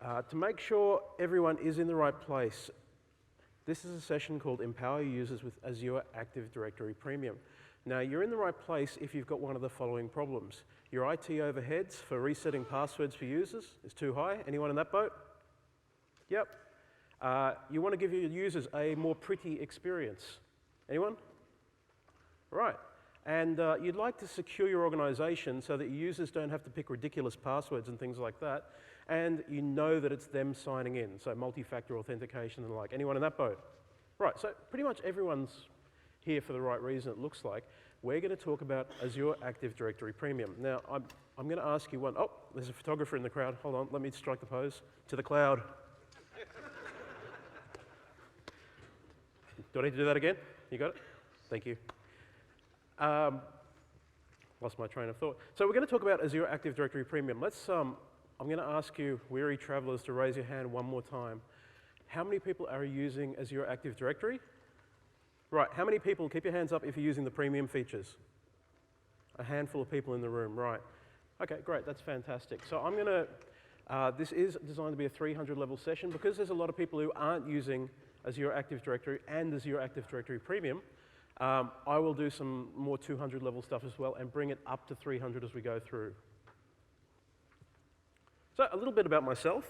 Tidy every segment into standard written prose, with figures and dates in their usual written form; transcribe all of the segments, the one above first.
To make sure everyone is in the right place, this is a session called Empower Users with Azure Active Directory Premium. Now, you're in the right place if you've got one of the following problems. Your IT overheads for resetting passwords for users is too high. Anyone in that boat? Yep. You want to give your users a more pretty experience. Anyone? Right. And you'd like to secure your organization so that your users don't have to pick ridiculous passwords and things like that. And you know that it's them signing in, so multi-factor authentication and the like. Anyone in that boat? Right, so pretty much everyone's here for the right reason, it looks like. We're going to talk about Azure Active Directory Premium. Now, I'm going to ask you one. Oh, there's a photographer in the crowd. Hold on, let me strike the pose. To the cloud. Do I need to do that again? You got it? Thank you. Lost my train of thought. So we're going to talk about Azure Active Directory Premium. I'm going to ask you, weary travelers, to raise your hand one more time. How many people are using Azure Active Directory? Right, how many people, keep your hands up if you're using the premium features? A handful of people in the room, right. Okay, great, that's fantastic. So I'm going to, this is designed to be a 300 level session. Because there's a lot of people who aren't using Azure Active Directory and Azure Active Directory Premium, I will do some more 200 level stuff as well and bring it up to 300 as we go through. So a little bit about myself.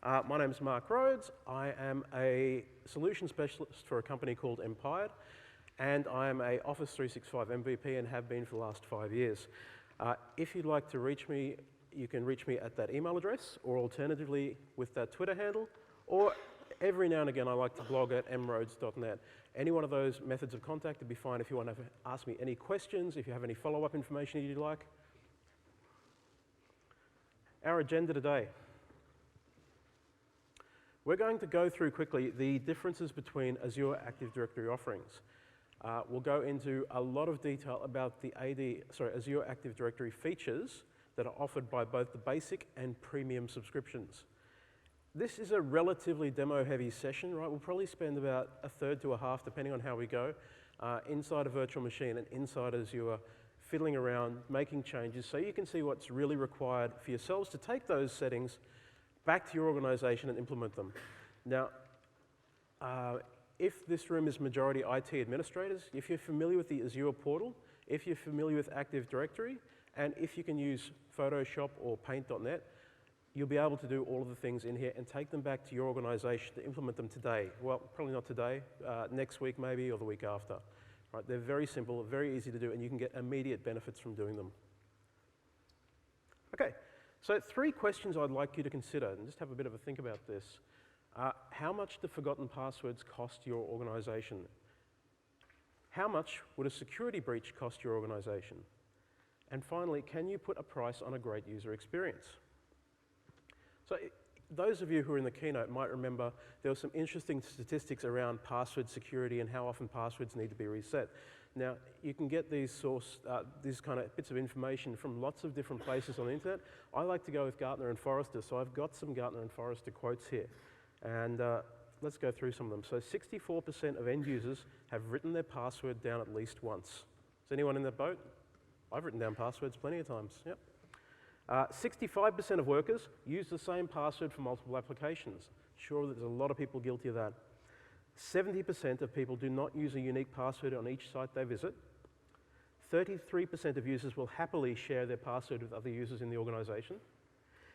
My name is Mark Rhodes. I am a solution specialist for a company called Empower, and I am a Office 365 MVP and have been for the last 5 years. If you'd like to reach me, you can reach me at that email address, or alternatively with that Twitter handle, or every now and again I like to blog at mrhodes.net. Any one of those methods of contact would be fine if you want to ask me any questions, if you have any follow-up information you'd like. Our agenda today. We're going to go through quickly the differences between Azure Active Directory offerings. We'll go into a lot of detail about the Azure Active Directory features that are offered by both the basic and premium subscriptions. This is a relatively demo-heavy session, right? We'll probably spend about a third to a half, depending on how we go, inside a virtual machine and inside Azure, fiddling around, making changes, so you can see what's really required for yourselves to take those settings back to your organization and implement them. Now, if this room is majority IT administrators, if you're familiar with the Azure portal, if you're familiar with Active Directory, and if you can use Photoshop or Paint.net, you'll be able to do all of the things in here and take them back to your organization to implement them today. Well, probably not today, next week maybe, or the week after. Right, they're very simple, very easy to do, and you can get immediate benefits from doing them. Okay, so 3 questions I'd like you to consider, and just have a bit of a think about this. How much do forgotten passwords cost your organization? How much would a security breach cost your organization? And finally, can you put a price on a great user experience? So those of you who are in the keynote might remember there were some interesting statistics around password security and how often passwords need to be reset. Now, you can get these kind of bits of information from lots of different places on the internet. I like to go with Gartner and Forrester, so I've got some Gartner and Forrester quotes here. And let's go through some of them. So 64% of end users have written their password down at least once. Is anyone in that boat? I've written down passwords plenty of times, yep. 65% of workers use the same password for multiple applications. Sure, there's a lot of people guilty of that. 70% of people do not use a unique password on each site they visit. 33% of users will happily share their password with other users in the organization.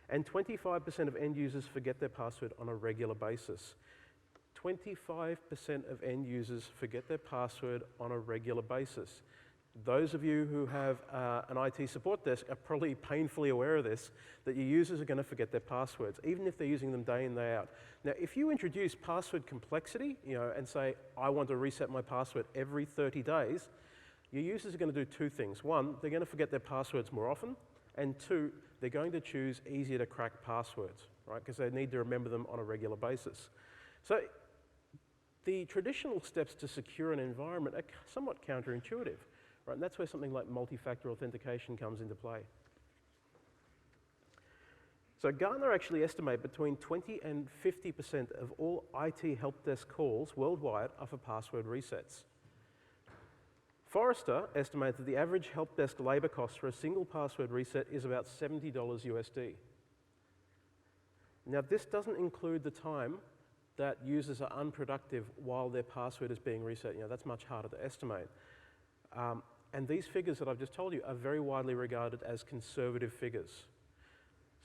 And 25% of end users forget their password on a regular basis. 25% of end users forget their password on a regular basis. Those of you who have an IT support desk are probably painfully aware of this, that your users are going to forget their passwords, even if they're using them day in, day out. Now, if you introduce password complexity, and say, I want to reset my password every 30 days, your users are going to do 2 things. 1, they're going to forget their passwords more often, and 2, they're going to choose easier to crack passwords, right? Because they need to remember them on a regular basis. So the traditional steps to secure an environment are somewhat counterintuitive. Right, and that's where something like multi-factor authentication comes into play. So Gartner actually estimate between 20 and 50% of all IT help desk calls worldwide are for password resets. Forrester estimates that the average help desk labor cost for a single password reset is about $70 USD. Now, this doesn't include the time that users are unproductive while their password is being reset. That's much harder to estimate. And these figures that I've just told you are very widely regarded as conservative figures.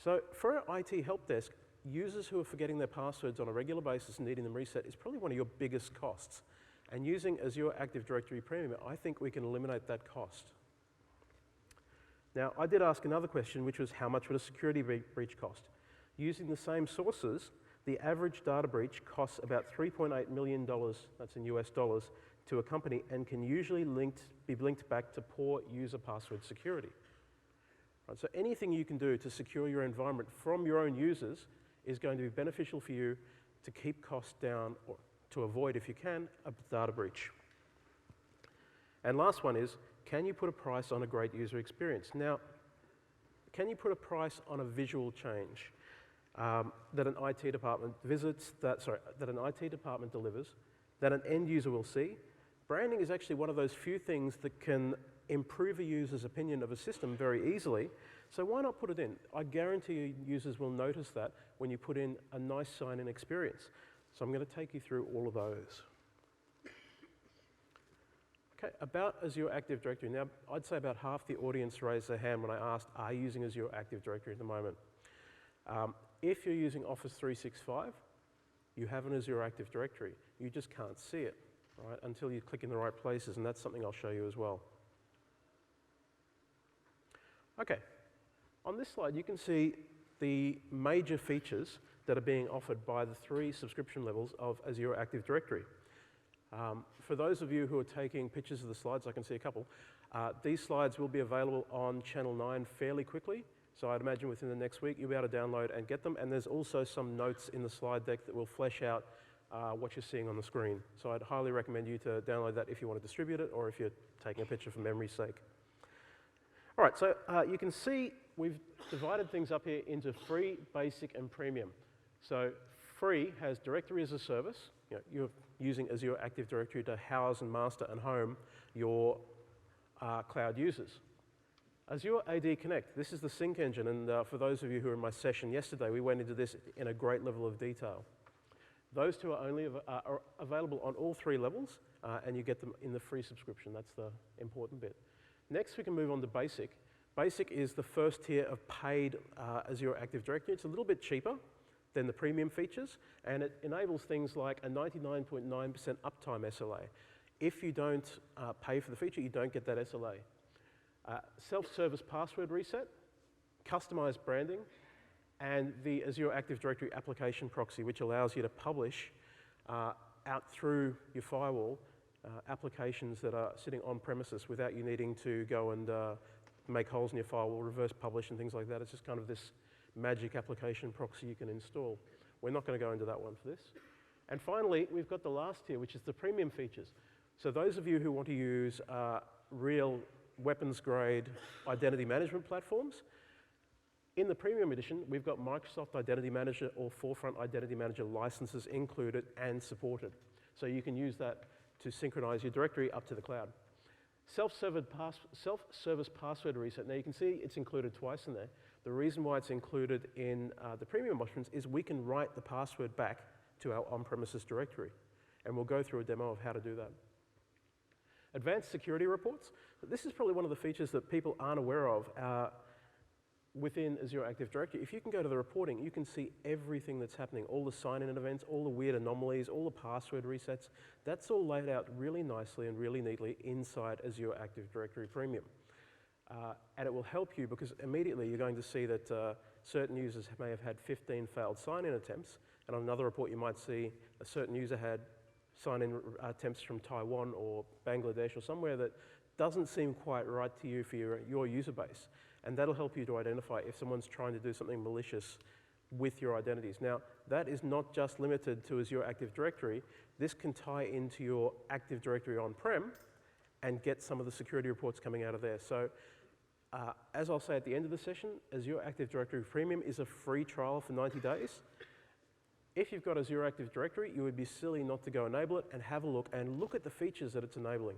So for our IT help desk, users who are forgetting their passwords on a regular basis and needing them reset is probably one of your biggest costs. And using Azure Active Directory Premium, I think we can eliminate that cost. Now, I did ask another question, which was how much would a security breach cost? Using the same sources, the average data breach costs about $3.8 million, that's in US dollars, to a company and can usually be linked back to poor user password security. Right, so anything you can do to secure your environment from your own users is going to be beneficial for you to keep costs down or to avoid, if you can, a data breach. And last one is, can you put a price on a great user experience? Now, can you put a price on a visual change that an IT department that an IT department delivers, that an end user will see? Branding is actually one of those few things that can improve a user's opinion of a system very easily, so why not put it in? I guarantee you users will notice that when you put in a nice sign-in experience. So I'm going to take you through all of those. Okay, about Azure Active Directory. Now, I'd say about half the audience raised their hand when I asked, are you using Azure Active Directory at the moment? If you're using Office 365, you have an Azure Active Directory. You just can't see it, right, until you click in the right places, and that's something I'll show you as well. Okay, on this slide you can see the major features that are being offered by the 3 subscription levels of Azure Active Directory. For those of you who are taking pictures of the slides, I can see a couple. These slides will be available on Channel 9 fairly quickly, so I'd imagine within the next week you'll be able to download and get them, and there's also some notes in the slide deck that will flesh out what you're seeing on the screen. So I'd highly recommend you to download that if you want to distribute it or if you're taking a picture for memory's sake. All right, so you can see we've divided things up here into free, basic, and premium. So free has directory as a service. You're using Azure Active Directory to house and master and home your cloud users. Azure AD Connect, this is the sync engine, and for those of you who were in my session yesterday, we went into this in a great level of detail. Those two are only are available on all 3 levels, and you get them in the free subscription. That's the important bit. Next, we can move on to Basic. Basic is the first tier of paid Azure Active Directory. It's a little bit cheaper than the premium features, and it enables things like a 99.9% uptime SLA. If you don't pay for the feature, you don't get that SLA. Self-service password reset, customized branding, and the Azure Active Directory application proxy, which allows you to publish out through your firewall applications that are sitting on premises without you needing to go and make holes in your firewall, reverse publish and things like that. It's just kind of this magic application proxy you can install. We're not going to go into that one for this. And finally, we've got the last tier, which is the premium features. So those of you who want to use real weapons-grade identity management platforms, in the premium edition, we've got Microsoft Identity Manager or Forefront Identity Manager licenses included and supported. So you can use that to synchronize your directory up to the cloud. Self-service password reset. Now you can see it's included twice in there. The reason why it's included in the premium options is we can write the password back to our on-premises directory. And we'll go through a demo of how to do that. Advanced security reports. This is probably one of the features that people aren't aware of within Azure Active Directory. If you can go to the reporting, you can see everything that's happening, all the sign-in events, all the weird anomalies, all the password resets. That's all laid out really nicely and really neatly inside Azure Active Directory Premium. And it will help you because immediately you're going to see that certain users may have had 15 failed sign-in attempts, and on another report you might see a certain user had sign-in attempts from Taiwan or Bangladesh or somewhere that doesn't seem quite right to you for your user base. And that'll help you to identify if someone's trying to do something malicious with your identities. Now, that is not just limited to Azure Active Directory. This can tie into your Active Directory on-prem and get some of the security reports coming out of there. So, as I'll say at the end of the session, Azure Active Directory Premium is a free trial for 90 days. If you've got Azure Active Directory, you would be silly not to go enable it and have a look and look at the features that it's enabling.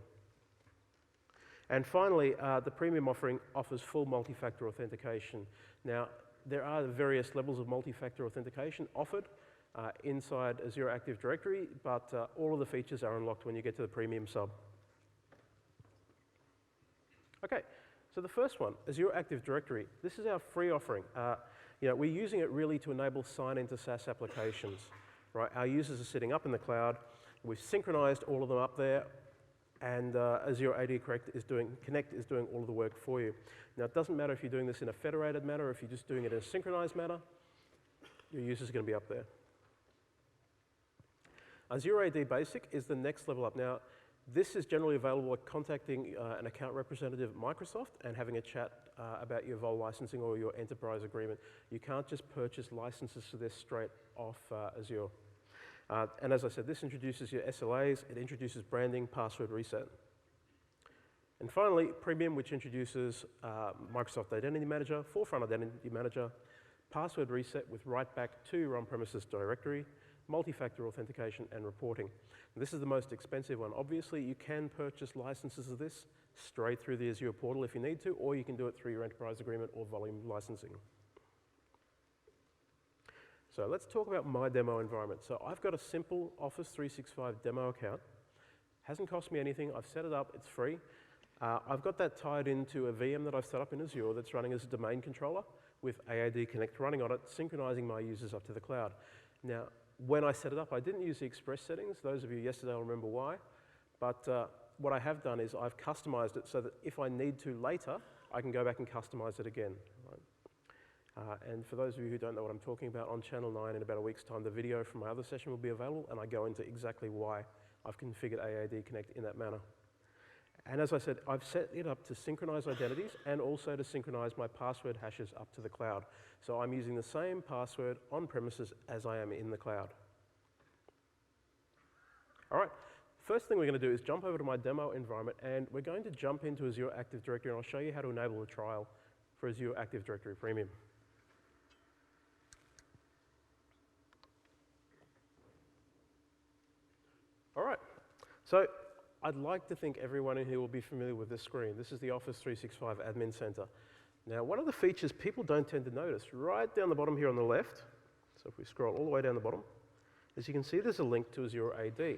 And finally, the premium offering offers full multi-factor authentication. Now, there are various levels of multi-factor authentication offered inside Azure Active Directory, but all of the features are unlocked when you get to the premium sub. Okay, so the first one, Azure Active Directory. This is our free offering. We're using it really to enable sign-in to SaaS applications. Right? Our users are sitting up in the cloud. We've synchronized all of them up there, and Azure AD Connect is doing all of the work for you. Now, it doesn't matter if you're doing this in a federated manner or if you're just doing it in a synchronized manner, your users are going to be up there. Azure AD Basic is the next level up. Now, this is generally available by contacting an account representative at Microsoft and having a chat about your vol licensing or your enterprise agreement. You can't just purchase licenses for this straight off Azure. And as I said, this introduces your SLAs, it introduces branding, password reset. And finally, Premium, which introduces Microsoft Identity Manager, Forefront Identity Manager, password reset with write back to your on-premises directory, multi-factor authentication, and reporting. And this is the most expensive one. Obviously, you can purchase licenses of this straight through the Azure portal if you need to, or you can do it through your enterprise agreement or volume licensing. So let's talk about my demo environment. So I've got a simple Office 365 demo account. Hasn't cost me anything. I've set it up. It's free. I've got that tied into a VM that I've set up in Azure that's running as a domain controller with AAD Connect running on it, synchronizing my users up to the cloud. Now, when I set it up, I didn't use the Express settings. Those of you yesterday will remember why. But what I have done is I've customized it so that if I need to later, I can go back and customize it again. And for those of you who don't know what I'm talking about, on Channel 9 in about a week's time, the video from my other session will be available, and I go into exactly why I've configured AAD Connect in that manner. And as I said, I've set it up to synchronize identities and also to synchronize my password hashes up to the cloud. So I'm using the same password on premises as I am in the cloud. All right, first thing we're going to do is jump over to my demo environment, and we're going to jump into Azure Active Directory, and I'll show you how to enable the trial for Azure Active Directory Premium. All right, so I'd like to think everyone in here will be familiar with this screen. This is the Office 365 Admin Center. Now, one of the features people don't tend to notice, right down the bottom here on the left, so if we scroll all the way down the bottom, as you can see there's a link to Azure AD.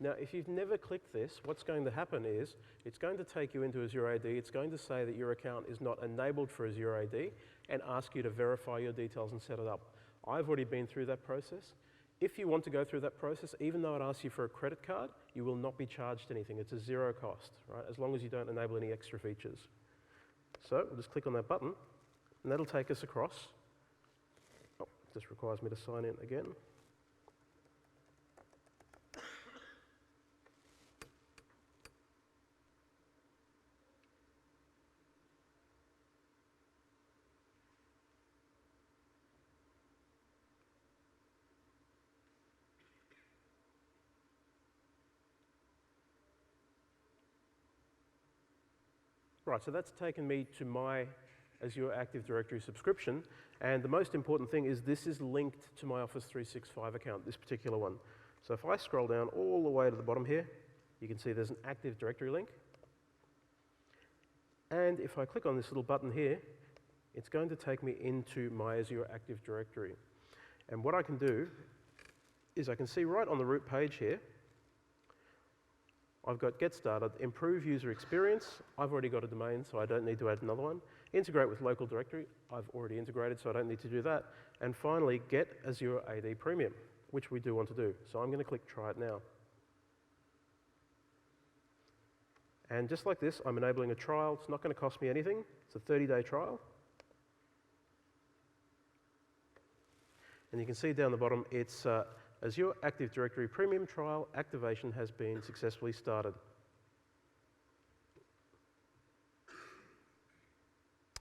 Now, if you've never clicked this, what's going to happen is it's going to take you into Azure AD. It's going to say that your account is not enabled for Azure AD and ask you to verify your details and set it up. I've already been through that process. If you want to go through that process, even though it asks you for a credit card, you will not be charged anything. It's a zero cost, right? As long as you don't enable any extra features. So we'll just click on that button, and that'll take us across. Oh, it just requires me to sign in again. Right, so that's taken me to my Azure Active Directory subscription, and the most important thing is this is linked to my Office 365 account, this particular one. So if I scroll down all the way to the bottom here, you can see there's an Active Directory link. And if I click on this little button here, it's going to take me into my Azure Active Directory. And what I can do is I can see right on the root page here, I've got Get Started, Improve User Experience. I've already got a domain, so I don't need to add another one. Integrate with Local Directory. I've already integrated, so I don't need to do that. And finally, Get Azure AD Premium, which we do want to do. So I'm going to click Try It Now. And just like this, I'm enabling a trial. It's not going to cost me anything. It's a 30-day trial. And you can see down the bottom, it's Azure Active Directory Premium trial activation has been successfully started.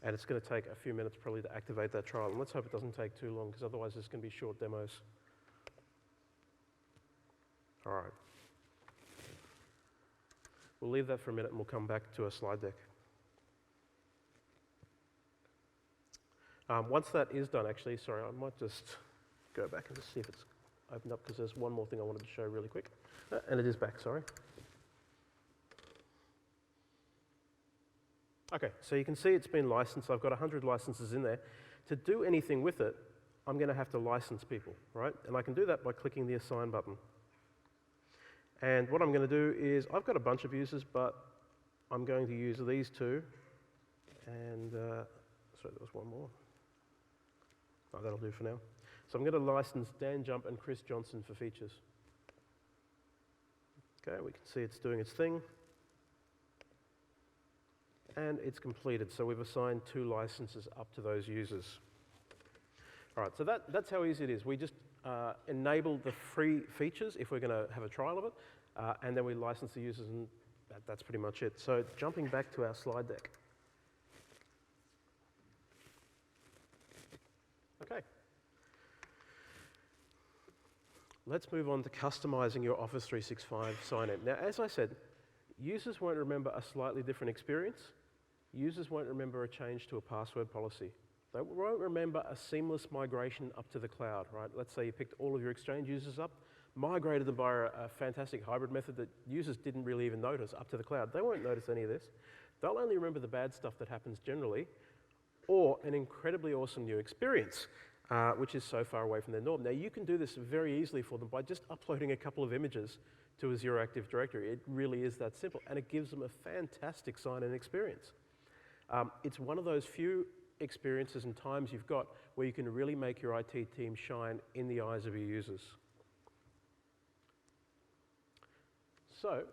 And it's going to take a few minutes probably to activate that trial. And let's hope it doesn't take too long, because otherwise there's going to be short demos. All right. We'll leave that for a minute and we'll come back to a slide deck. Once that is done, actually, sorry, I might just go back and just see if it's opened up, because there's one more thing I wanted to show really quick. And it is back, sorry. Okay, so you can see it's been licensed. I've got 100 licenses in there. to do anything with it, I'm going to have to license people, right? And I can do that by clicking the Assign button. And what I'm going to do is, I've got a bunch of users, but I'm going to use these two. And, sorry, there was one more. Oh, that'll do for now. So I'm going to license Dan Jump and Chris Johnson for features. Okay, we can see it's doing its thing. And it's completed, so we've assigned 2 licenses up to those users. All right, so that's how easy it is. We just enable the free features if we're going to have a trial of it, and then we license the users, and that's pretty much it. So jumping back to our slide deck. Okay. Let's move on to customizing your Office 365 sign-in. Now, as I said, users won't remember a slightly different experience. Users won't remember a change to a password policy. They won't remember a seamless migration up to the cloud, right? Let's say you picked all of your Exchange users up, migrated them by a fantastic hybrid method that users didn't really even notice up to the cloud. They won't notice any of this. They'll only remember the bad stuff that happens generally, or an incredibly awesome new experience, which is so far away from their norm. Now, you can do this very easily for them by just uploading a couple of images to Azure Active Directory. It really is that simple, and it gives them a fantastic sign-in experience. It's one of those few experiences and times you've got where you can really make your IT team shine in the eyes of your users. So,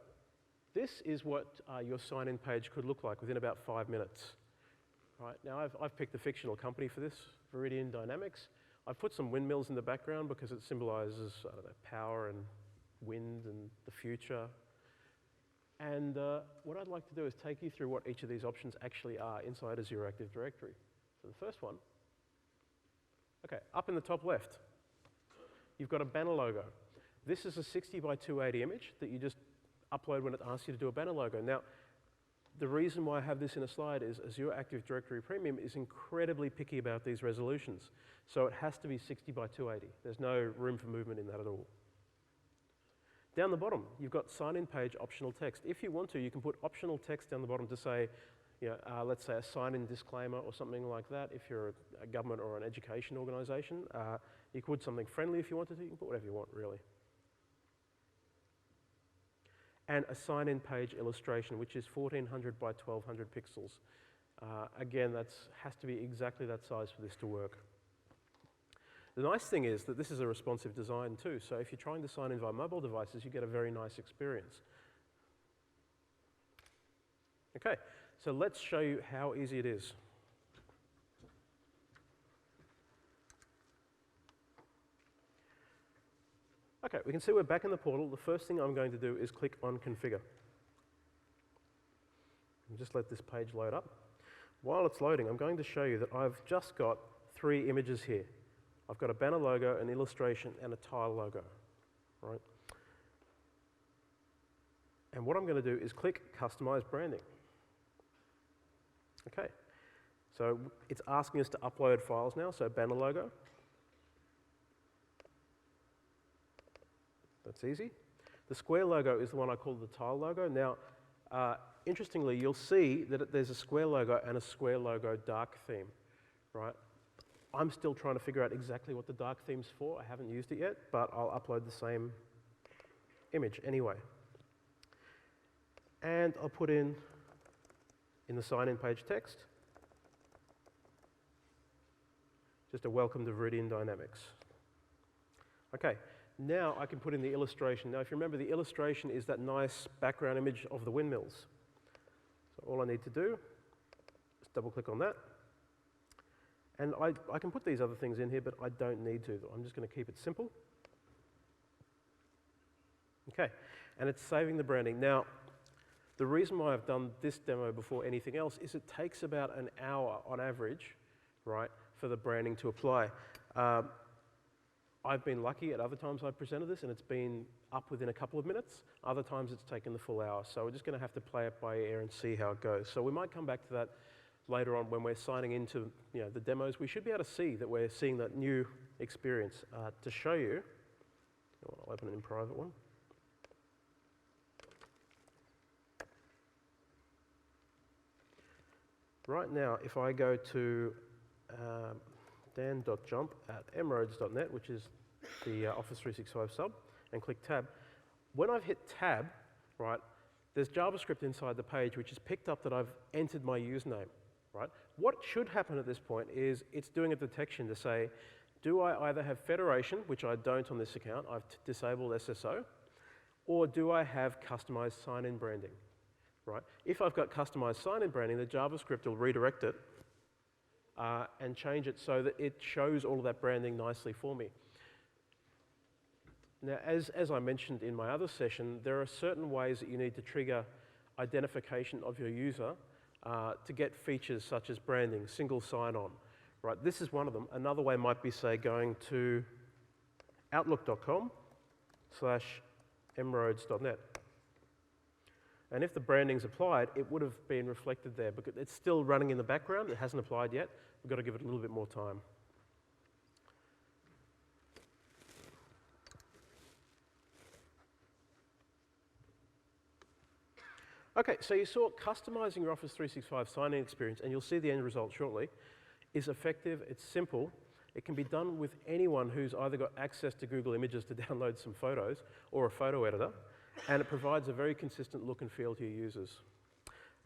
this is what your sign-in page could look like within about 5 minutes. Right, now I've picked a fictional company for this, Viridian Dynamics. I've put some windmills in the background because it symbolizes, I don't know, power and wind and the future. And what I'd like to do is take you through what each of these options actually are inside Azure Active Directory. So the first one, okay, up in the top left, you've got a banner logo. This is a 60 by 280 image that you just upload when it asks you to do a banner logo. Now, the reason why I have this in a slide is Azure Active Directory Premium is incredibly picky about these resolutions. So it has to be 60 by 280. There's no room for movement in that at all. Down the bottom, you've got sign-in page optional text. If you want to, you can put optional text down the bottom to say, let's say a sign-in disclaimer or something like that. If you're a government or an education organization, you could put something friendly if you wanted to. You can put whatever you want, really. And a sign-in page illustration, which is 1400 by 1200 pixels. Again, that has to be exactly that size for this to work. The nice thing is that this is a responsive design too, so if you're trying to sign in via mobile devices, you get a very nice experience. Okay, so let's show you how easy it is. Okay, we can see we're back in the portal. The first thing I'm going to do is click on Configure. And just let this page load up. While it's loading, I'm going to show you that I've just got 3 images here. I've got a banner logo, an illustration, and a tile logo, right? And what I'm going to do is click Customize Branding. Okay, so it's asking us to upload files now, so banner logo. That's easy. The square logo is the one I call the tile logo. Now, interestingly, you'll see that there's a square logo and a square logo dark theme, right? I'm still trying to figure out exactly what the dark theme's for. I haven't used it yet, but I'll upload the same image anyway. And I'll put in the sign-in page text, just a welcome to Viridian Dynamics. Okay, now I can put in the illustration. Now, if you remember, the illustration is that nice background image of the windmills. So all I need to do is double-click on that. And I can put these other things in here, but I don't need to. I'm just going to keep it simple. Okay, and it's saving the branding. Now, the reason why I've done this demo before anything else is it takes about an hour on average, right, for the branding to apply. I've been lucky at other times I've presented this, and it's been up within a couple of minutes. Other times it's taken the full hour. So we're just going to have to play it by ear and see how it goes. So we might come back to that later on when we're signing into the demos. We should be able to see that we're seeing that new experience. To show you, I'll open it in private one. Right now, if I go to dan.jump@mroads.net, which is the Office 365 sub, and click Tab. When I've hit Tab, right, there's JavaScript inside the page which has picked up that I've entered my username, right? What should happen at this point is it's doing a detection to say, do I either have federation, which I don't on this account, I've disabled SSO, or do I have customized sign-in branding, right? If I've got customized sign-in branding, the JavaScript will redirect it and change it so that it shows all of that branding nicely for me. Now, as I mentioned in my other session, there are certain ways that you need to trigger identification of your user to get features such as branding, single sign-on, right? This is one of them. Another way might be, say, going to outlook.com/mroads.net. And if the branding's applied, it would have been reflected there, but it's still running in the background. It hasn't applied yet. We've got to give it a little bit more time. Okay, so you saw customizing your Office 365 sign-in experience, and you'll see the end result shortly, is effective, it's simple, it can be done with anyone who's either got access to Google Images to download some photos or a photo editor, and it provides a very consistent look and feel to your users.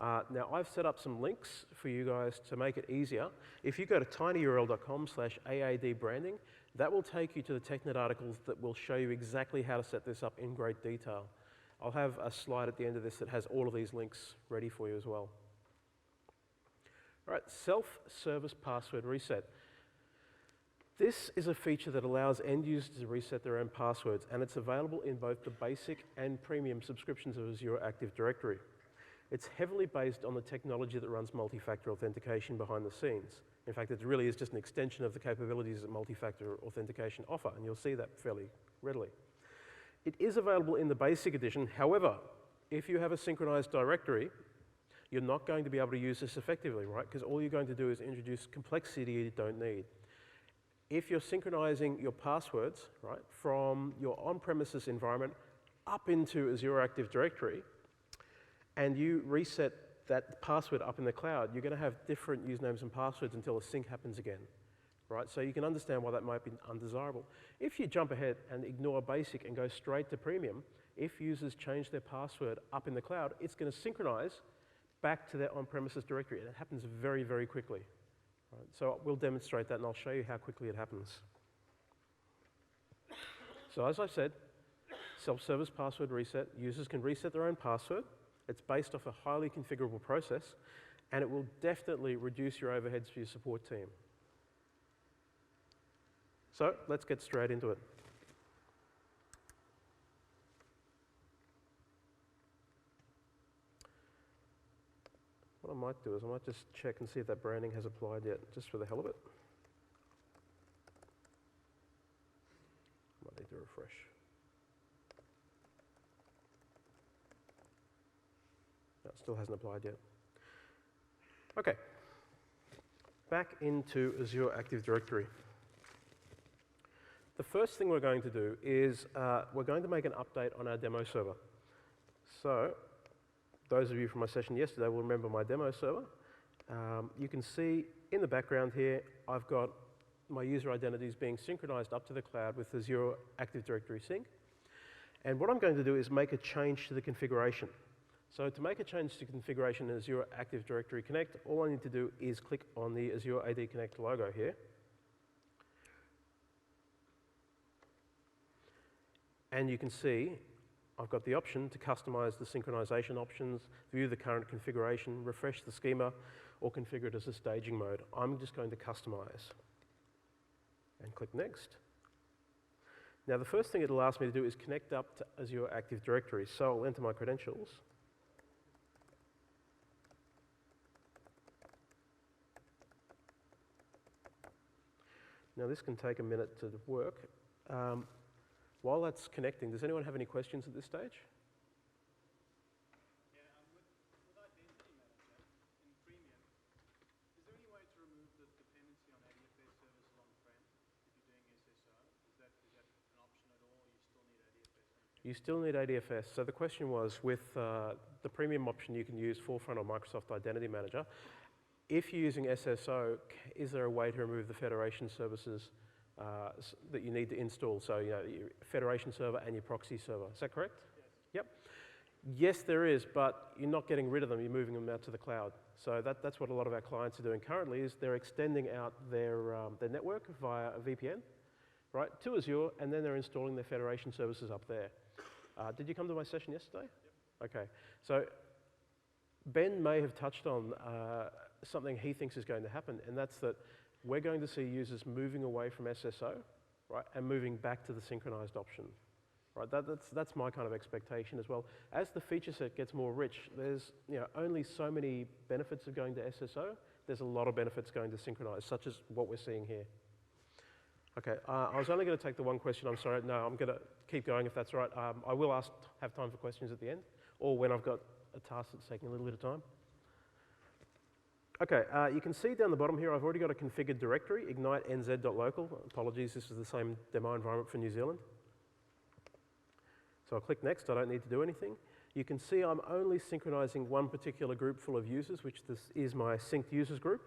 Now, I've set up some links for you guys to make it easier. If you go to tinyurl.com/aadbranding, that will take you to the TechNet articles that will show you exactly how to set this up in great detail. I'll have a slide at the end of this that has all of these links ready for you as well. All right, self-service password reset. This is a feature that allows end users to reset their own passwords, and it's available in both the basic and premium subscriptions of Azure Active Directory. It's heavily based on the technology that runs multi-factor authentication behind the scenes. In fact, it really is just an extension of the capabilities that multi-factor authentication offer, and you'll see that fairly readily. It is available in the basic edition. However, if you have a synchronized directory, you're not going to be able to use this effectively, right? Because all you're going to do is introduce complexity you don't need. If you're synchronizing your passwords, right, from your on-premises environment up into Azure Active Directory, and you reset that password up in the cloud, you're going to have different usernames and passwords until a sync happens again, right? So you can understand why that might be undesirable. If you jump ahead and ignore basic and go straight to premium, if users change their password up in the cloud, it's going to synchronize back to their on-premises directory, and it happens very, very quickly. Right? So we'll demonstrate that, and I'll show you how quickly it happens. So as I said, self-service password reset. Users can reset their own password. It's based off a highly configurable process, and it will definitely reduce your overheads for your support team. So let's get straight into it. What I might do is I might just check and see if that branding has applied yet, just for the hell of it. Might need to refresh. No, it still hasn't applied yet. Okay. Back into Azure Active Directory. The first thing we're going to do is we're going to make an update on our demo server. So those of you from my session yesterday will remember my demo server. You can see in the background here, I've got my user identities being synchronized up to the cloud with Azure Active Directory Sync. And what I'm going to do is make a change to the configuration. So to make a change to configuration in Azure Active Directory Connect, all I need to do is click on the Azure AD Connect logo here. And you can see I've got the option to customize the synchronization options, view the current configuration, refresh the schema, or configure it as a staging mode. I'm just going to customize and click Next. Now, the first thing it'll ask me to do is connect up to Azure Active Directory. So I'll enter my credentials. Now, this can take a minute to work. While that's connecting, does anyone have any questions at this stage? Yeah, with Identity Manager in Premium, is there any way to remove the dependency on ADFS services on-prem if you're doing SSO? Is that an option at all, or you still need ADFS on-prem? You still need ADFS. So the question was, with the Premium option, you can use Forefront or Microsoft Identity Manager. if you're using SSO, is there a way to remove the federation services that you need to install? So, you know, your federation server and your proxy server. Is that correct? Yes. Yep. Yes, there is, but you're not getting rid of them. You're moving them out to the cloud. So that's what a lot of our clients are doing currently. Is they're extending out their network via a VPN, right, to Azure, and then they're installing their federation services up there. Did you come to my session yesterday? Yep. Okay. So Ben may have touched on something he thinks is going to happen, and that's that we're going to see users moving away from SSO, right, and moving back to the synchronized option. Right, that's my kind of expectation as well. As the feature set gets more rich, there's only so many benefits of going to SSO. There's a lot of benefits going to synchronize, such as what we're seeing here. Okay, I was only going to take the one question. I'm sorry. No, I'm going to keep going if that's all right. I will have time for questions at the end, or when I've got a task that's taking a little bit of time. Okay, you can see down the bottom here, I've already got a configured directory, ignite nz.local. Apologies, this is the same demo environment for New Zealand. So I'll click next, I don't need to do anything. You can see I'm only synchronizing one particular group full of users, which this is my synced users group.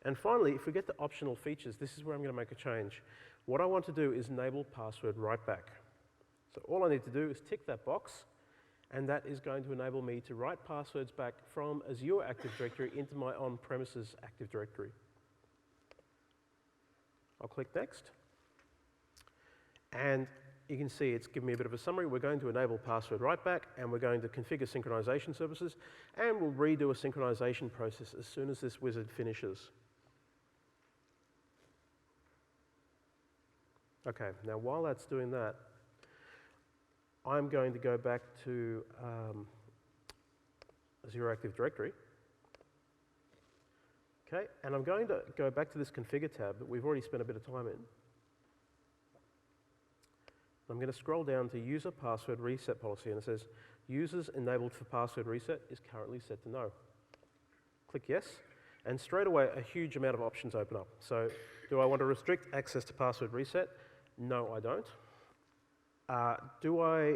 And finally, if we get to optional features, this is where I'm going to make a change. What I want to do is enable password write back. So all I need to do is tick that box, and that is going to enable me to write passwords back from Azure Active Directory into my on-premises Active Directory. I'll click next. And you can see it's given me a bit of a summary. We're going to enable password write back, and we're going to configure synchronization services, and we'll redo a synchronization process as soon as this wizard finishes. Okay, now while that's doing that, I'm going to go back to Azure Active Directory. Okay, and I'm going to go back to this configure tab that we've already spent a bit of time in. I'm going to scroll down to user password reset policy, and it says users enabled for password reset is currently set to no. Click yes, and straight away a huge amount of options open up. So do I want to restrict access to password reset? No, I don't.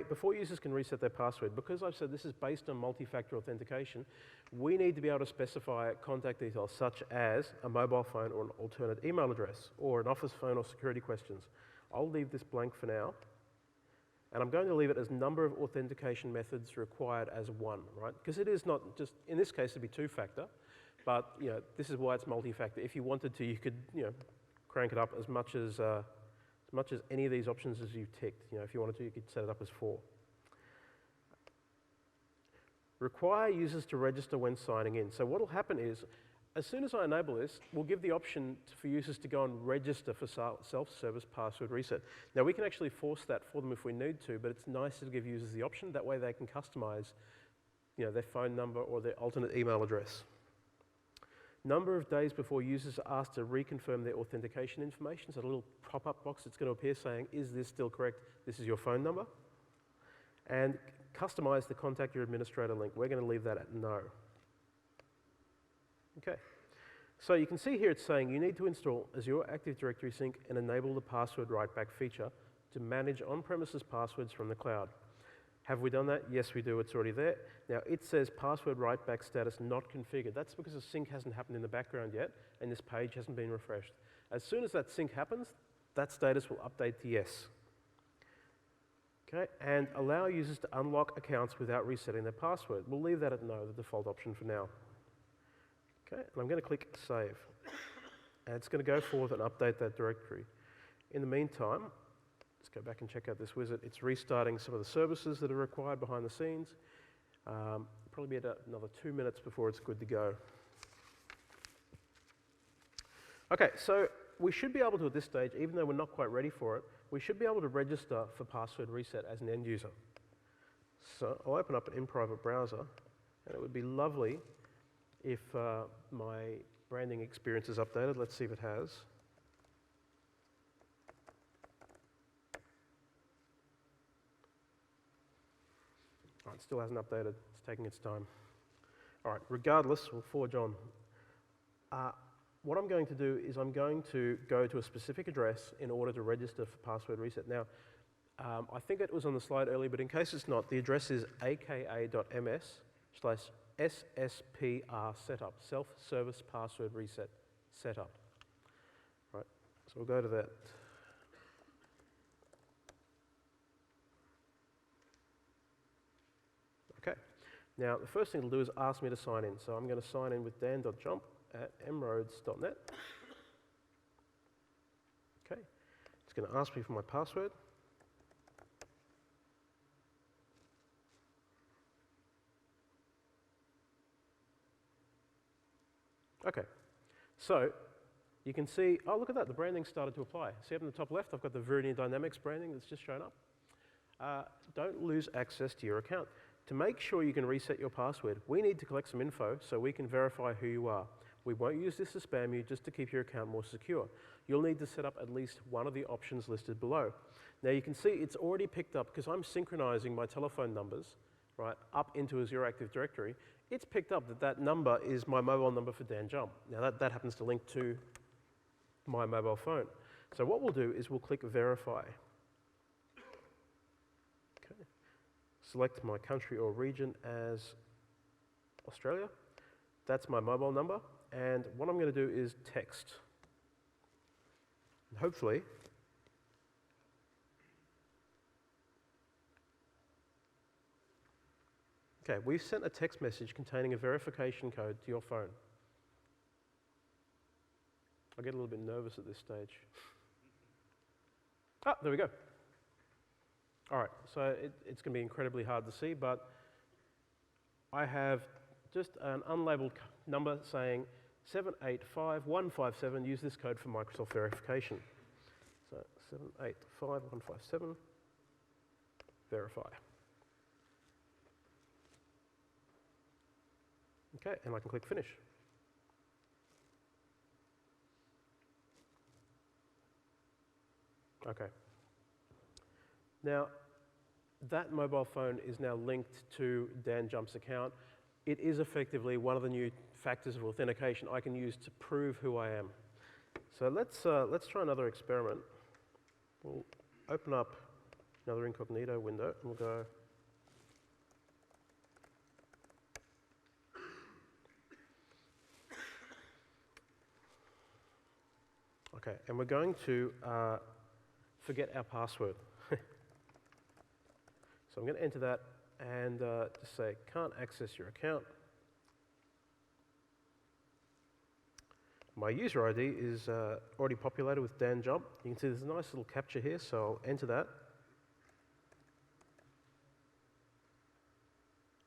Before users can reset their password, because I've said this is based on multi-factor authentication, we need to be able to specify contact details such as a mobile phone or an alternate email address or an office phone or security questions. I'll leave this blank for now. And I'm going to leave it as number of authentication methods required as 1, right? Because it is not just, in this case, it'd be 2-factor, but this is why it's multi-factor. If you wanted to, you could crank it up as much as any of these options as you've ticked. If you wanted to, you could set it up as 4. Require users to register when signing in. So what will happen is, as soon as I enable this, we'll give the option for users to go and register for self-service password reset. Now, we can actually force that for them if we need to, but it's nicer to give users the option. That way they can customize their phone number or their alternate email address. Number of days before users are asked to reconfirm their authentication information. So a little pop-up box that's going to appear saying, is this still correct? This is your phone number. And customize the contact your administrator link. We're going to leave that at no. Okay, so you can see here it's saying you need to install Azure Active Directory Sync and enable the password write-back feature to manage on-premises passwords from the cloud. Have we done that? Yes, we do. It's already there. Now, it says password write-back status not configured. That's because the sync hasn't happened in the background yet, and this page hasn't been refreshed. As soon as that sync happens, that status will update to yes. Okay, and allow users to unlock accounts without resetting their password. We'll leave that at no, the default option for now. Okay, and I'm going to click Save. And it's going to go forth and update that directory. In the meantime, let's go back and check out this wizard. It's restarting some of the services that are required behind the scenes. Probably be at another 2 minutes before it's good to go. Okay, so we should be able to, at this stage, even though we're not quite ready for it, we should be able to register for password reset as an end user. So I'll open up an in-private browser, and it would be lovely if my branding experience is updated. Let's see if it has. All right, still hasn't updated. It's taking its time. All right, regardless, we'll forge on. What I'm going to do is I'm going to go to a specific address in order to register for password reset. Now, I think it was on the slide earlier, but in case it's not, the address is aka.ms/. SSPR setup, self-service password reset setup. Right, so we'll go to that. Okay, now the first thing it'll do is ask me to sign in. So I'm going to sign in with dan.jump@mroads.net. Okay, it's going to ask me for my password. Okay, so you can see, oh, look at that, the branding started to apply. See up in the top left, I've got the Viridian Dynamics branding that's just shown up. Don't lose access to your account. To make sure you can reset your password, we need to collect some info so we can verify who you are. We won't use this to spam you, just to keep your account more secure. You'll need to set up at least one of the options listed below. Now you can see it's already picked up, because I'm synchronizing my telephone numbers, right, up into Azure Active Directory. It's picked up that that number is my mobile number for Dan Jump. Now that happens to link to my mobile phone. So what we'll do is we'll click Verify. Okay. Select my country or region as Australia. That's my mobile number. And what I'm going to do is text. And hopefully, okay, we've sent a text message containing a verification code to your phone. I get a little bit nervous at this stage. Ah, there we go. All right, so it's going to be incredibly hard to see, but I have just an unlabeled number saying 785157. Use this code for Microsoft verification. So 785157, verify. Okay, and I can click Finish. Okay. Now, that mobile phone is now linked to Dan Jump's account. It is effectively one of the new factors of authentication I can use to prove who I am. So let's try another experiment. We'll open up another incognito window and we'll go. Okay, and we're going to forget our password. So I'm going to enter that and just say, can't access your account. My user ID is already populated with Dan Jump. You can see there's a nice little captcha here, so I'll enter that.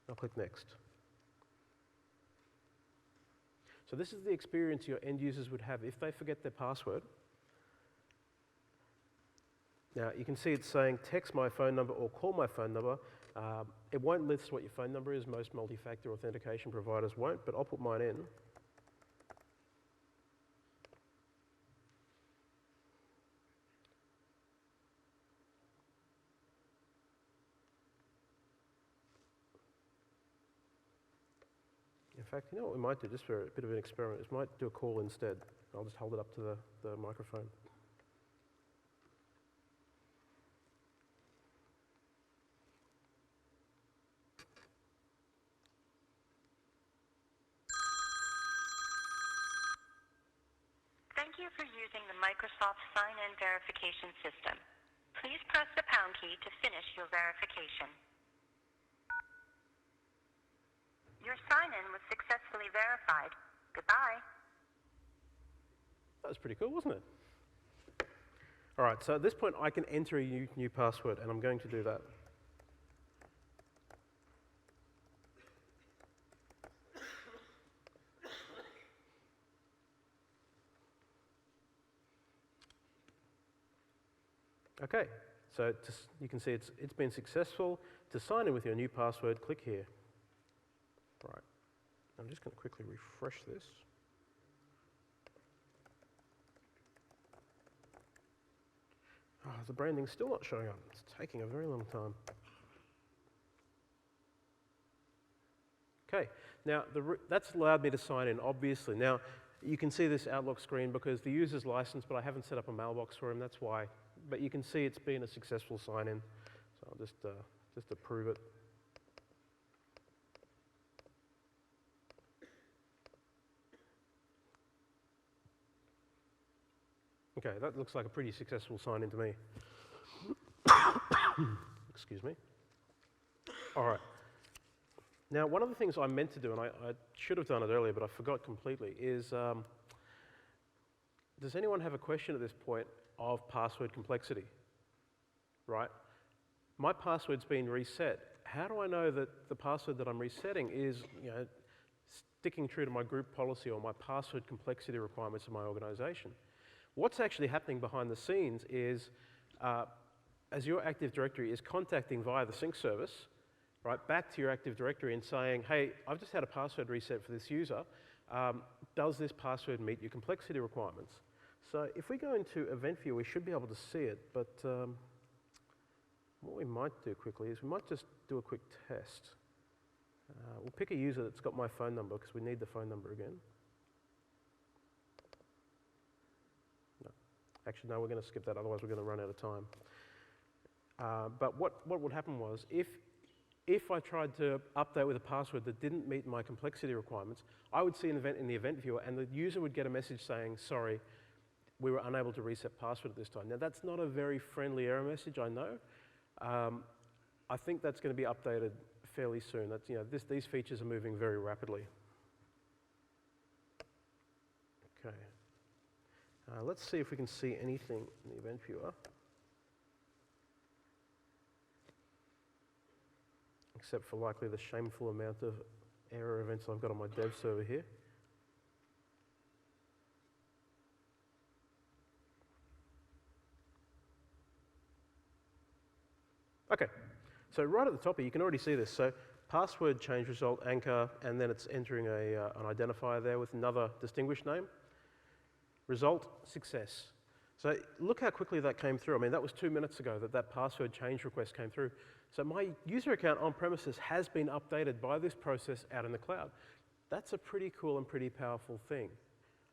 I'll click Next. So this is the experience your end users would have if they forget their password. Now, you can see it's saying text my phone number or call my phone number. It won't list what your phone number is. Most multi-factor authentication providers won't, but I'll put mine in. In fact, you know what we might do, just for a bit of an experiment, is we might do a call instead. I'll just hold it up to the microphone. Thank you for using the Microsoft Sign-In Verification System. Please press the pound key to finish your verification. Your sign-in was successfully verified. Goodbye. That was pretty cool, wasn't it? All right, so at this point I can enter a new password, and I'm going to do that. Okay, so you can see it's been successful. To sign in with your new password, click here. Right, I'm just going to quickly refresh this. Oh, the branding's still not showing up. It's taking a very long time. Okay, now that's allowed me to sign in, obviously. Now, you can see this Outlook screen because the user's licensed, but I haven't set up a mailbox for him, that's why. But you can see it's been a successful sign-in. So I'll just approve it. Okay, that looks like a pretty successful sign-in to me. Excuse me. All right. Now, one of the things I meant to do, and I should have done it earlier, but I forgot completely, is does anyone have a question at this point of password complexity? Right? My password's been reset. How do I know that the password that I'm resetting is, sticking true to my group policy or my password complexity requirements of my organization? What's actually happening behind the scenes is Azure Active Directory is contacting via the sync service, right, back to your Active Directory and saying, hey, I've just had a password reset for this user. Does this password meet your complexity requirements? So if we go into Event View, we should be able to see it, but what we might do quickly is we might just do a quick test. We'll pick a user that's got my phone number because we need the phone number again. No. Actually, no, we're going to skip that, otherwise we're going to run out of time. But what would happen was, if I tried to update with a password that didn't meet my complexity requirements, I would see an event in the event viewer, and the user would get a message saying, sorry, we were unable to reset password at this time. Now, that's not a very friendly error message, I know. I think that's going to be updated fairly soon. That's, these features are moving very rapidly. Okay. Let's see if we can see anything in the event viewer. Except for likely the shameful amount of error events I've got on my dev server here. Okay, so right at the top here, you can already see this. So password change result, anchor, and then it's entering an identifier there with another distinguished name. Result, success. So look how quickly that came through. I mean, that was 2 minutes ago that password change request came through. So my user account on premises has been updated by this process out in the cloud. That's a pretty cool and pretty powerful thing.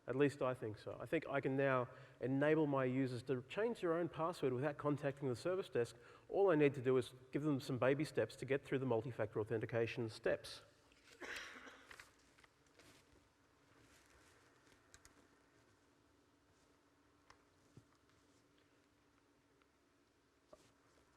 At least I think so. I think I can now enable my users to change their own password without contacting the service desk. All I need to do is give them some baby steps to get through the multi-factor authentication steps.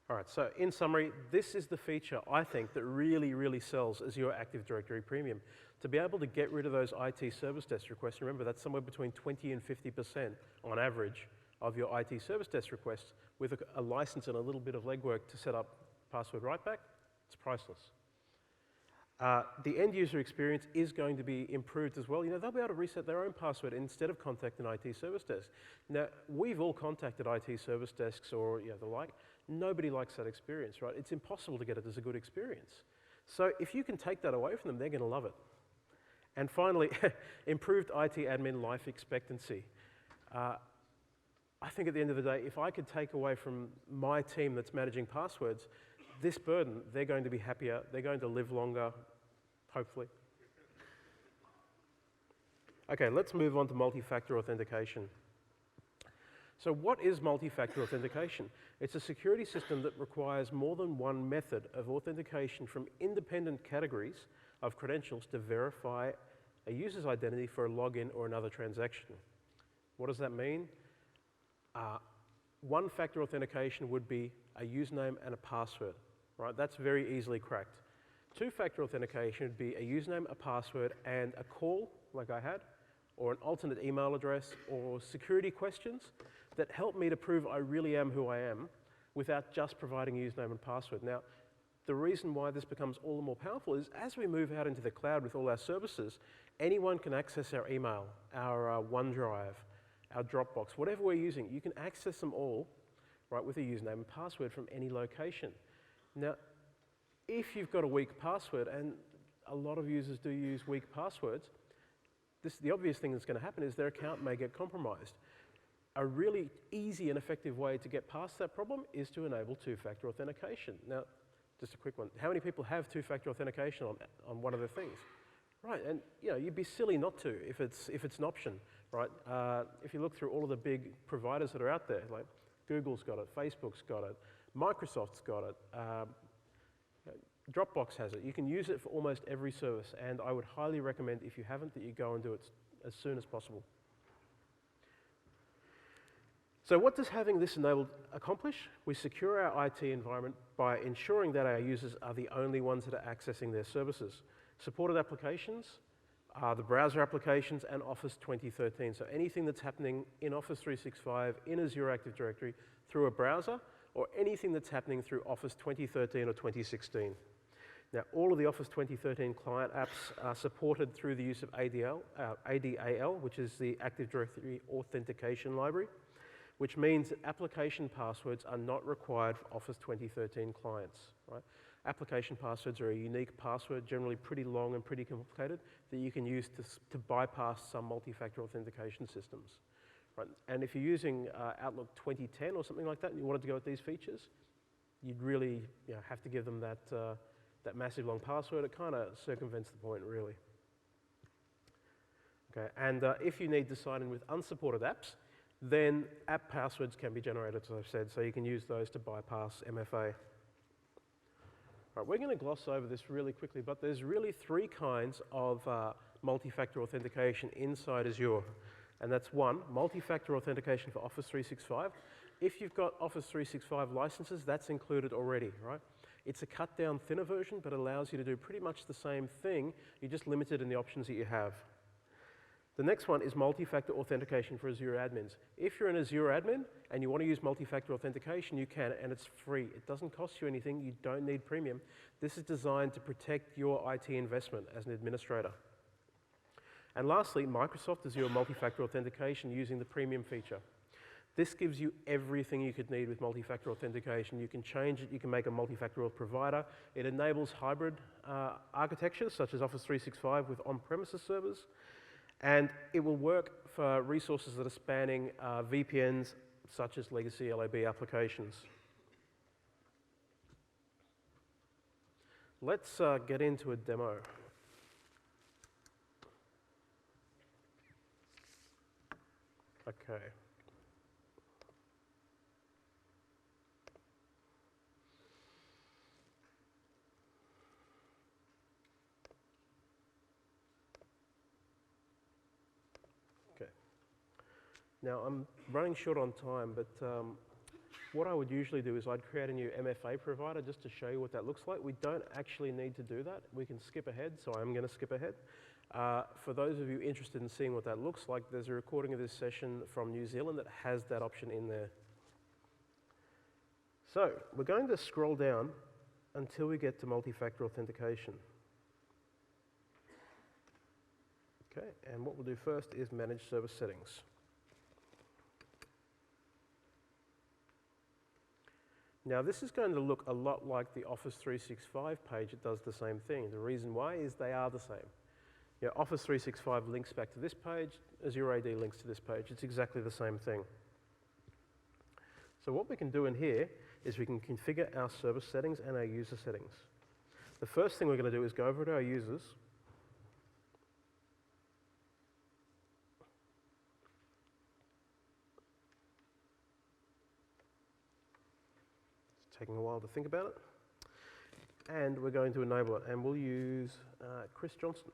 All right, so in summary, this is the feature, I think, that really, really sells Azure Active Directory Premium. To be able to get rid of those IT service desk requests, remember that's somewhere between 20 and 50% on average of your IT service desk requests with a license and a little bit of legwork to set up password writeback, it's priceless. The end user experience is going to be improved as well. They'll be able to reset their own password instead of contacting an IT service desk. Now, we've all contacted IT service desks or the like. Nobody likes that experience, right? It's impossible to get it as a good experience. So if you can take that away from them, they're going to love it. And finally, improved IT admin life expectancy. I think at the end of the day, if I could take away from my team that's managing passwords this burden, they're going to be happier, they're going to live longer, hopefully. Okay, let's move on to multi-factor authentication. So what is multi-factor authentication? It's a security system that requires more than one method of authentication from independent categories of credentials to verify a user's identity for a login or another transaction. What does that mean? One-factor authentication would be a username and a password, right? That's very easily cracked. Two-factor authentication would be a username, a password, and a call, like I had, or an alternate email address, or security questions that help me to prove I really am who I am without just providing a username and password. Now, the reason why this becomes all the more powerful is as we move out into the cloud with all our services, anyone can access our email, our OneDrive, our Dropbox, whatever we're using, you can access them all, right, with a username and password from any location. Now, if you've got a weak password, and a lot of users do use weak passwords, the obvious thing that's going to happen is their account may get compromised. A really easy and effective way to get past that problem is to enable two-factor authentication. Now, just a quick one. How many people have two-factor authentication on one of their things? Right, and you'd be silly not to if it's an option, right? If you look through all of the big providers that are out there, like Google's got it, Facebook's got it, Microsoft's got it, Dropbox has it. You can use it for almost every service, and I would highly recommend, if you haven't, that you go and do it as soon as possible. So what does having this enabled accomplish? We secure our IT environment by ensuring that our users are the only ones that are accessing their services. Supported applications are the browser applications and Office 2013. So anything that's happening in Office 365, in Azure Active Directory, through a browser, or anything that's happening through Office 2013 or 2016. Now, all of the Office 2013 client apps are supported through the use of ADAL, which is the Active Directory Authentication Library, which means that application passwords are not required for Office 2013 clients. Right? Application passwords are a unique password, generally pretty long and pretty complicated, that you can use to bypass some multi-factor authentication systems. Right? And if you're using Outlook 2010 or something like that, and you wanted to go with these features, you'd really have to give them that massive long password. It kind of circumvents the point, really. Okay, and if you need to sign in with unsupported apps, then app passwords can be generated, as I've said, so you can use those to bypass MFA. Right, we're going to gloss over this really quickly, but there's really three kinds of multi-factor authentication inside Azure. And that's one, multi-factor authentication for Office 365. If you've got Office 365 licenses, that's included already, right? It's a cut-down, thinner version, but allows you to do pretty much the same thing. You're just limited in the options that you have. The next one is multi-factor authentication for Azure admins. If you're an Azure admin and you want to use multi-factor authentication, you can, and it's free. It doesn't cost you anything. You don't need premium. This is designed to protect your IT investment as an administrator. And lastly, Microsoft Azure multi-factor authentication using the premium feature. This gives you everything you could need with multi-factor authentication. You can change it, you can make a multi-factor auth provider. It enables hybrid architectures such as Office 365 with on-premises servers. And it will work for resources that are spanning VPNs such as legacy LAB applications. Let's get into a demo. Okay. Now, I'm running short on time, but what I would usually do is I'd create a new MFA provider just to show you what that looks like. We don't actually need to do that. We can skip ahead, so I'm going to skip ahead. For those of you interested in seeing what that looks like, there's a recording of this session from New Zealand that has that option in there. So, we're going to scroll down until we get to multi-factor authentication. Okay, and what we'll do first is manage service settings. Now, this is going to look a lot like the Office 365 page. It does the same thing. The reason why is they are the same. Office 365 links back to this page. Azure AD links to this page. It's exactly the same thing. So what we can do in here is we can configure our service settings and our user settings. The first thing we're going to do is go over to our users. Taking a while to think about it. And we're going to enable it. And we'll use Chris Johnston.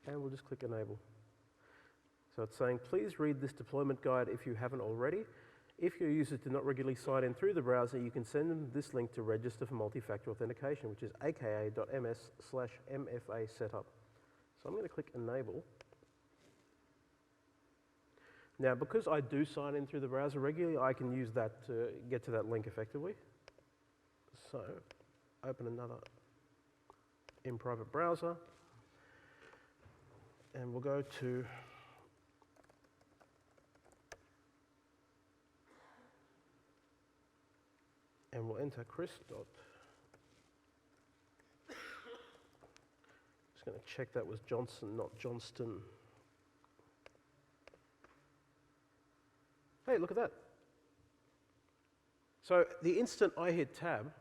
And we'll just click Enable. So it's saying, please read this deployment guide if you haven't already. If your users do not regularly sign in through the browser, you can send them this link to register for multi-factor authentication, which is aka.ms/MFA setup. So I'm going to click Enable. Now, because I do sign in through the browser regularly, I can use that to get to that link effectively. So, open another in private browser, and we'll go to and we'll enter Chris. Just going to check that was Johnson, not Johnston. Hey, look at that. So the instant I hit tab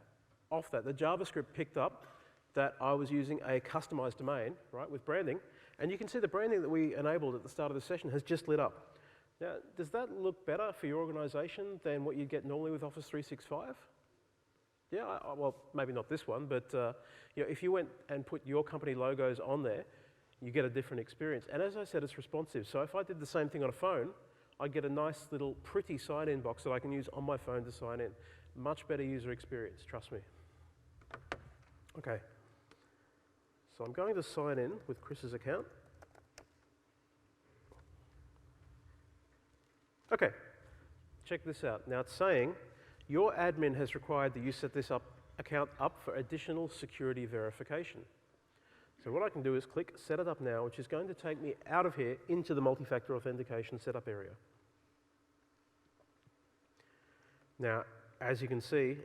off that, the JavaScript picked up that I was using a customized domain, right, with branding. And you can see the branding that we enabled at the start of the session has just lit up. Now, does that look better for your organization than what you get normally with Office 365? Yeah, well, maybe not this one, but if you went and put your company logos on there, you get a different experience. And as I said, it's responsive. So if I did the same thing on a phone, I get a nice little pretty sign-in box that I can use on my phone to sign in. Much better user experience, trust me. Okay, so I'm going to sign in with Chris's account. Okay, check this out. Now it's saying your admin has required that you set this account up for additional security verification. So what I can do is click Set It Up Now, which is going to take me out of here into the multi-factor authentication setup area. Now, as you can see,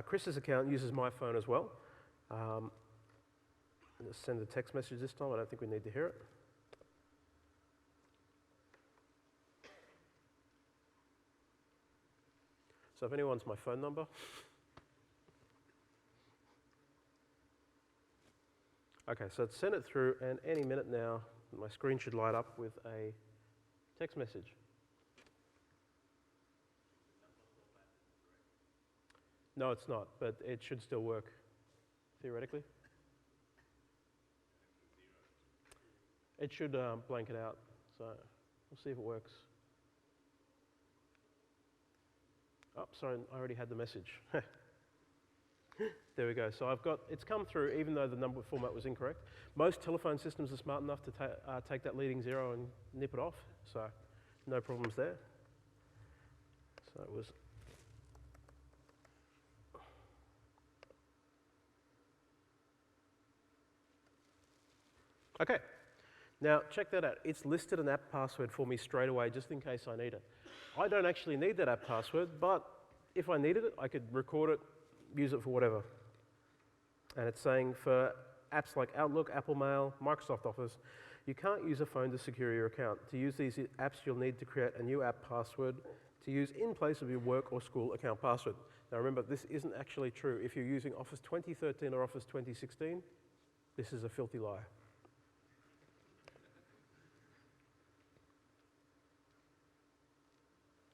Chris's account uses my phone as well. Let's send a text message this time. I don't think we need to hear it. So if anyone's my phone number. Okay, so it's sent it through, and any minute now, my screen should light up with a text message. No, it's not, but it should still work, theoretically. It should blank it out, so we'll see if it works. Oh, sorry, I already had the message. There we go. So it's come through, even though the number format was incorrect. Most telephone systems are smart enough to take that leading 0 and nip it off, so no problems there. So it was. Okay, now check that out. It's listed an app password for me straight away, just in case I need it. I don't actually need that app password, but if I needed it, I could record it, use it for whatever. And it's saying for apps like Outlook, Apple Mail, Microsoft Office, you can't use a phone to secure your account. To use these apps, you'll need to create a new app password to use in place of your work or school account password. Now remember, this isn't actually true. If you're using Office 2013 or Office 2016, this is a filthy lie.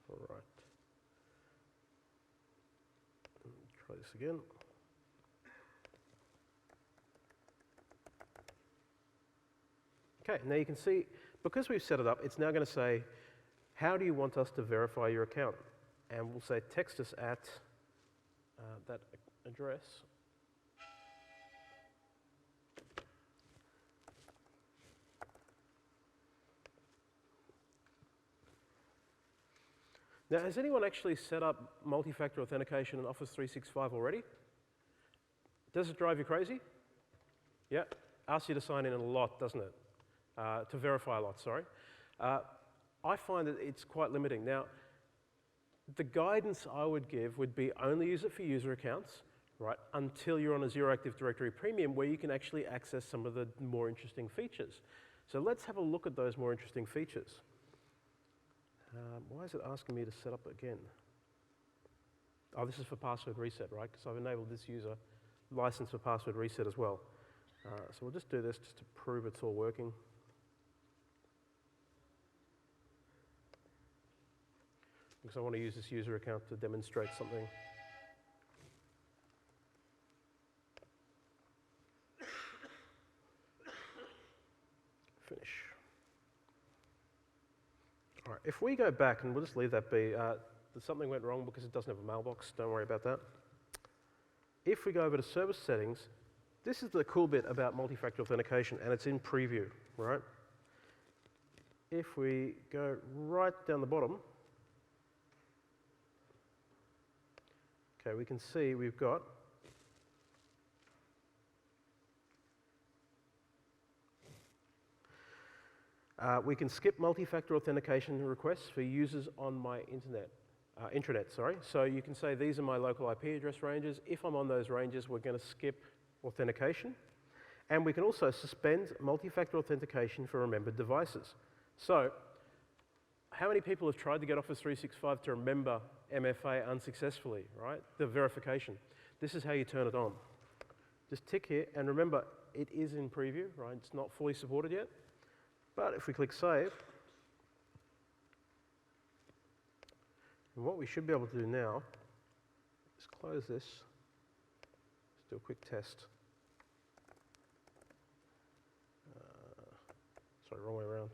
All right. Try this again. Okay, now you can see, because we've set it up, it's now going to say, how do you want us to verify your account? And we'll say, text us at that address. Now, has anyone actually set up multi-factor authentication in Office 365 already? Does it drive you crazy? Yeah, asks you to sign in a lot, doesn't it? To verify a lot, sorry. I find that it's quite limiting. Now, the guidance I would give would be only use it for user accounts, right, until you're on Azure Active Directory Premium, where you can actually access some of the more interesting features. So let's have a look at those more interesting features. Why is it asking me to set up again? Oh, this is for password reset, right? Because I've enabled this user license for password reset as well. So we'll just do this just to prove it's all working. Because I want to use this user account to demonstrate something. Finish. All right, if we go back, and we'll just leave that be, something went wrong because it doesn't have a mailbox, don't worry about that. If we go over to service settings, this is the cool bit about multi-factor authentication, and it's in preview, right? If we go right down the bottom, okay, we can see we've got we can skip multi-factor authentication requests for users on my intranet. So you can say these are my local IP address ranges. If I'm on those ranges, we're going to skip authentication. And we can also suspend multi-factor authentication for remembered devices. So how many people have tried to get Office 365 to remember MFA unsuccessfully, right? The verification. This is how you turn it on. Just tick here, and remember, it is in preview, right? It's not fully supported yet. But if we click Save, and what we should be able to do now is close this. Let's do a quick test. Sorry, wrong way around.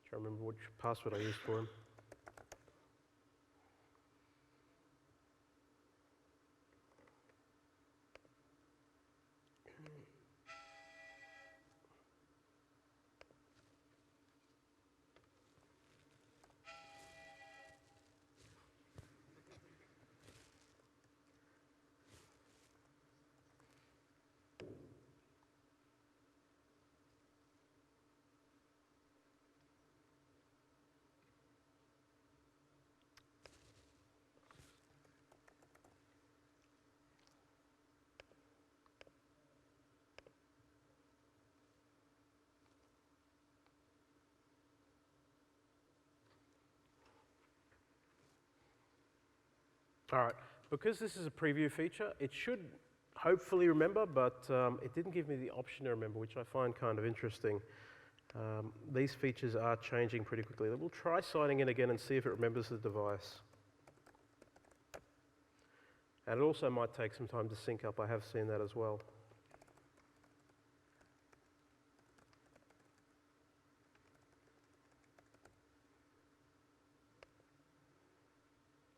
Trying to remember which password I used for him. All right, because this is a preview feature, it should hopefully remember, but it didn't give me the option to remember, which I find kind of interesting. These features are changing pretty quickly. We'll try signing in again and see if it remembers the device. And it also might take some time to sync up. I have seen that as well.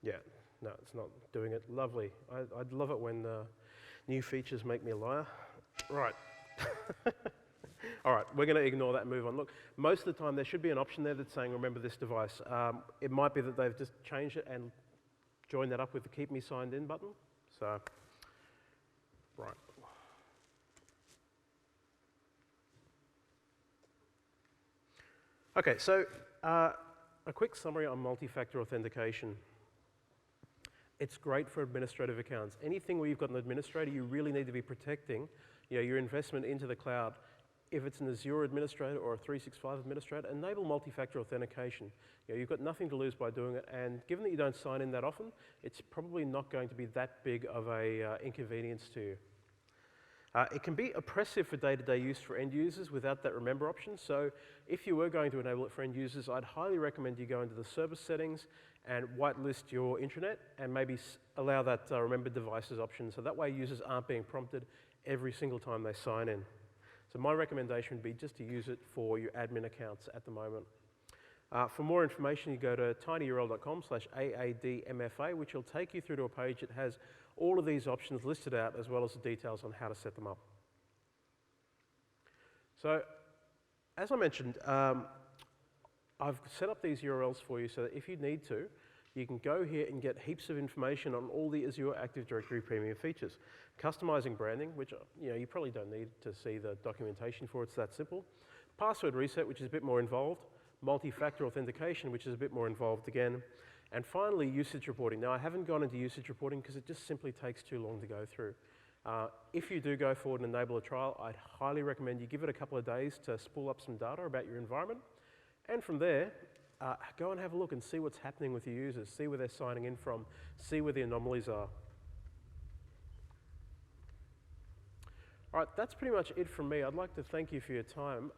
Yeah, no, it's not doing it. Lovely. I'd love it when new features make me a liar. Right. All right, we're going to ignore that and move on. Look, most of the time there should be an option there that's saying remember this device. It might be that they've just changed it and joined that up with the keep me signed in button. So, right. Okay, so a quick summary on multi-factor authentication. It's great for administrative accounts. Anything where you've got an administrator, you really need to be protecting your investment into the cloud. If it's an Azure administrator or a 365 administrator, enable multi-factor authentication. You've got nothing to lose by doing it, and given that you don't sign in that often, it's probably not going to be that big of a inconvenience to you. It can be oppressive for day-to-day use for end users without that remember option, so if you were going to enable it for end users, I'd highly recommend you go into the service settings and whitelist your intranet and maybe allow that remember devices option, so that way users aren't being prompted every single time they sign in. So my recommendation would be just to use it for your admin accounts at the moment. For more information, you go to tinyurl.com/aadmfa, which will take you through to a page that has all of these options listed out, as well as the details on how to set them up. So, as I mentioned, I've set up these URLs for you so that if you need to, you can go here and get heaps of information on all the Azure Active Directory Premium features. Customizing branding, which you probably don't need to see the documentation for, it's that simple. Password reset, which is a bit more involved. Multi-factor authentication, which is a bit more involved again. And finally, usage reporting. Now, I haven't gone into usage reporting because it just simply takes too long to go through. If you do go forward and enable a trial, I'd highly recommend you give it a couple of days to spool up some data about your environment. And from there, go and have a look and see what's happening with your users, see where they're signing in from, see where the anomalies are. All right, that's pretty much it from me. I'd like to thank you for your time.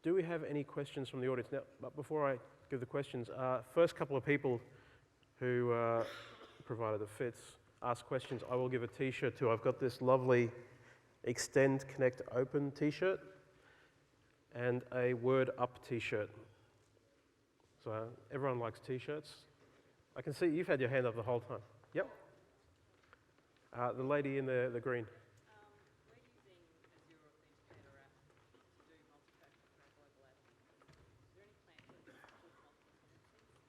Do we have any questions from the audience? Now, but before I give the questions, first couple of people who provided the fits ask questions, I will give a t-shirt to. I've got this lovely Extend, Connect, Open t-shirt and a Word Up t-shirt. So everyone likes t-shirts. I can see you've had your hand up the whole time. Yep. The lady in the green. We're using Azure Authenticator app to do multi-factor for our global admin. Is there any plan for this with multiple tenancies?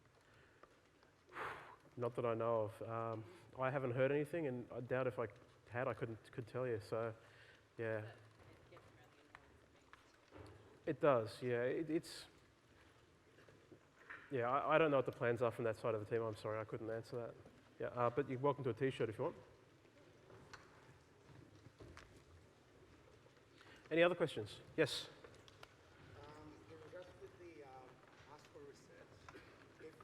Not that I know of. I haven't heard anything, and I doubt if I had, I could tell you. So, yeah. It gets around the endpoints. It does, yeah. Yeah, I don't know what the plans are from that side of the team. I'm sorry, I couldn't answer that. Yeah, but you're welcome to a t-shirt if you want. Any other questions? Yes? In regards to the password reset, if you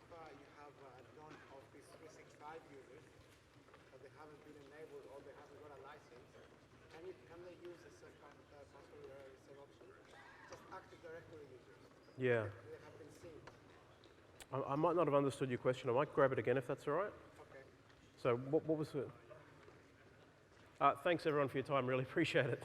have non-Office 365 users, but they haven't been enabled or they haven't got a license, can they use a second password Directory users. Yeah. They have been seen. I might not have understood your question. I might grab it again if that's all right. Okay. So what was it? Thanks everyone for your time. Really appreciate it.